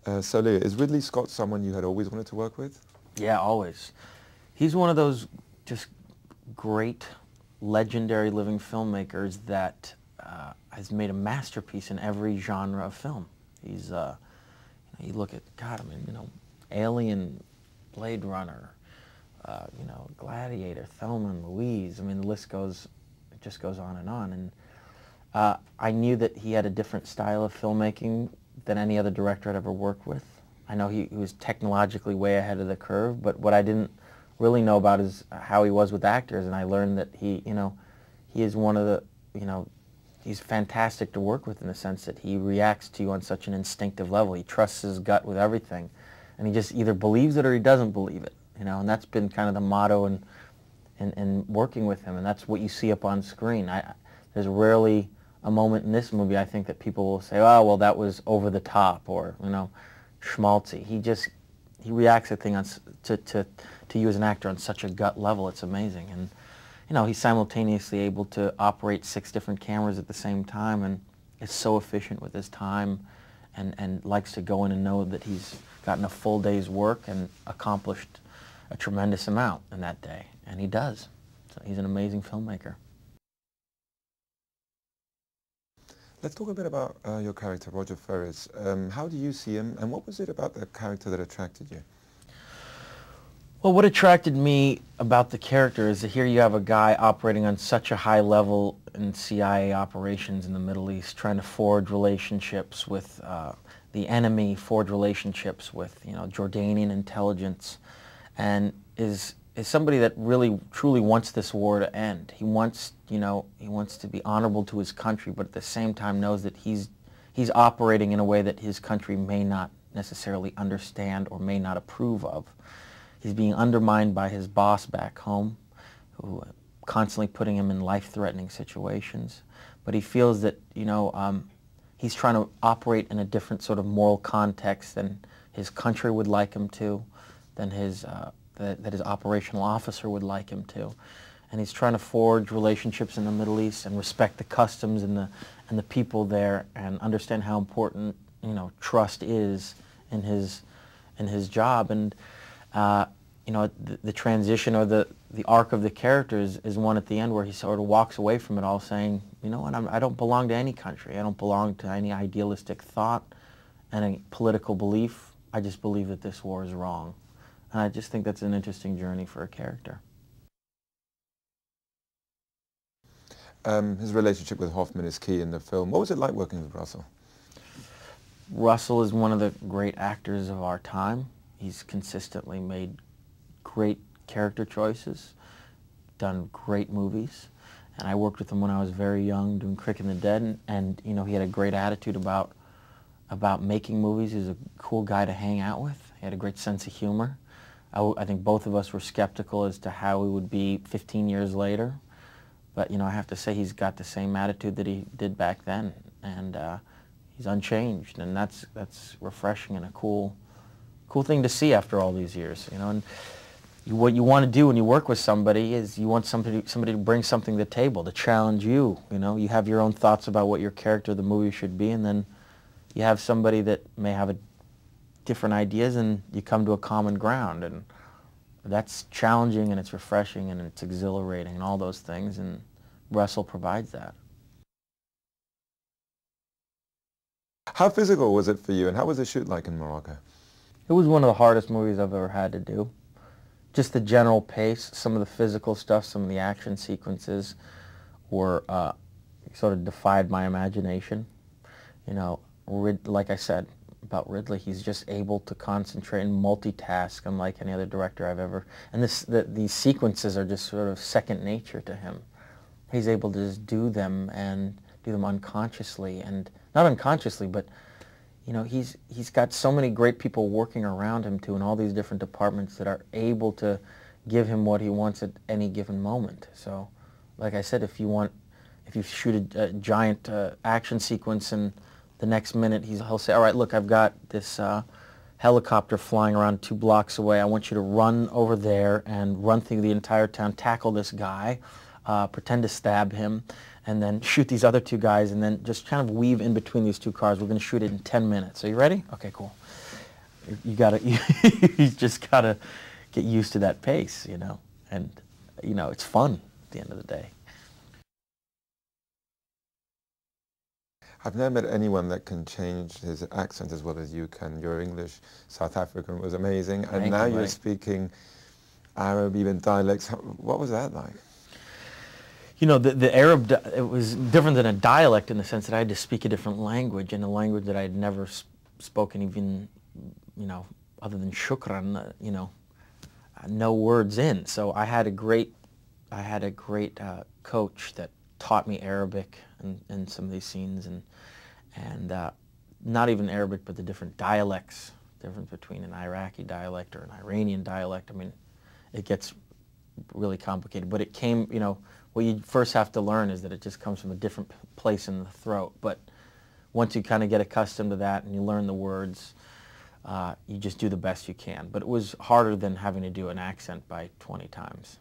So Leo, is Ridley Scott someone you had always wanted to work with? Yeah, always. He's one of those just great, legendary living filmmakers that has made a masterpiece in every genre of film. He's, you look at, God, I mean, Alien, Blade Runner, Gladiator, Thelma and Louise. I mean, the list goes, it just goes on. And I knew that he had a different style of filmmaking than any other director I'd ever worked with. I know he was technologically way ahead of the curve, but what I didn't really know about is how he was with actors, and I learned that he is one of the, he's fantastic to work with in the sense that he reacts to you on such an instinctive level. He trusts his gut with everything, and he just either believes it or he doesn't believe it, and that's been kind of the motto in working with him, and that's what you see up on screen. There's rarely a moment in this movie, I think, that people will say, oh, well, that was over the top, or, schmaltzy. He reacts to things to you as an actor on such a gut level. It's amazing. And, he's simultaneously able to operate 6 different cameras at the same time, and is so efficient with his time, and likes to go in and know that he's gotten a full day's work and accomplished a tremendous amount in that day. And he does. So he's an amazing filmmaker. Let's talk a bit about your character, Roger Ferris. How do you see him, and what was it about the character that attracted you? Well, what attracted me about the character is that here you have a guy operating on such a high level in CIA operations in the Middle East, trying to forge relationships with the enemy, forge relationships with Jordanian intelligence, and is somebody that really truly wants this war to end. He wants to be honorable to his country, but at the same time knows that he's operating in a way that his country may not necessarily understand or may not approve of. He's being undermined by his boss back home, who constantly putting him in life-threatening situations. But he feels that he's trying to operate in a different sort of moral context than his country would like him to, than that his operational officer would like him to. And he's trying to forge relationships in the Middle East and respect the customs and the people there, and understand how important trust is in his job. And the transition or the arc of the characters is one at the end where he sort of walks away from it all saying, I don't belong to any country. I don't belong to any idealistic thought and any political belief. I just believe that this war is wrong. And I just think that's an interesting journey for a character. His relationship with Hoffman is key in the film. What was it like working with Russell? Russell is one of the great actors of our time. He's consistently made great character choices, done great movies, and I worked with him when I was very young doing Quick and the Dead, and he had a great attitude about making movies. He was a cool guy to hang out with. He had a great sense of humor. I think both of us were skeptical as to how he would be 15 years later, but I have to say he's got the same attitude that he did back then, and he's unchanged, and that's refreshing and a cool thing to see after all these years. And what you want to do when you work with somebody is you want somebody to bring something to the table, to challenge you. You have your own thoughts about what your character of the movie should be, and then you have somebody that may have different ideas, and you come to a common ground, and that's challenging, and it's refreshing, and it's exhilarating, and all those things, and Russell provides that. How physical was it for you, and how was the shoot like in Morocco? It was one of the hardest movies I've ever had to do. Just the general pace, some of the physical stuff, some of the action sequences were sort of defied my imagination. Like I said about Ridley, he's just able to concentrate and multitask unlike any other director I've ever. And these sequences are just sort of second nature to him. He's able to just do them and do them unconsciously, and not unconsciously, but he's got so many great people working around him too in all these different departments that are able to give him what he wants at any given moment. So, like I said, if you shoot a giant action sequence and the next minute he'll say, all right, look, I've got this helicopter flying around 2 blocks away. I want you to run over there and run through the entire town, tackle this guy, pretend to stab him, and then shoot these other 2 guys, and then just kind of weave in between these 2 cars. We're going to shoot it in 10 minutes. Are you ready? Okay, cool. You gotta, you just gotta get used to that pace, you know, and, you know, it's fun at the end of the day. I've never met anyone that can change his accent as well as you can. Your English South African was amazing, and Thank now you, you're mate. speaking Arab, even dialects. What was that like? You know, the Arab, it was different than a dialect in the sense that I had to speak a different language, and a language that I had never spoken even, you know, other than shukran, you know, no words in. So I had a great coach that taught me Arabic in some of these scenes, and not even Arabic, but the different dialects, difference between an Iraqi dialect or an Iranian dialect. I mean, it gets really complicated, but it came, you know, what you first have to learn is that it just comes from a different place in the throat. But once you kind of get accustomed to that and you learn the words, you just do the best you can. But it was harder than having to do an accent by 20 times.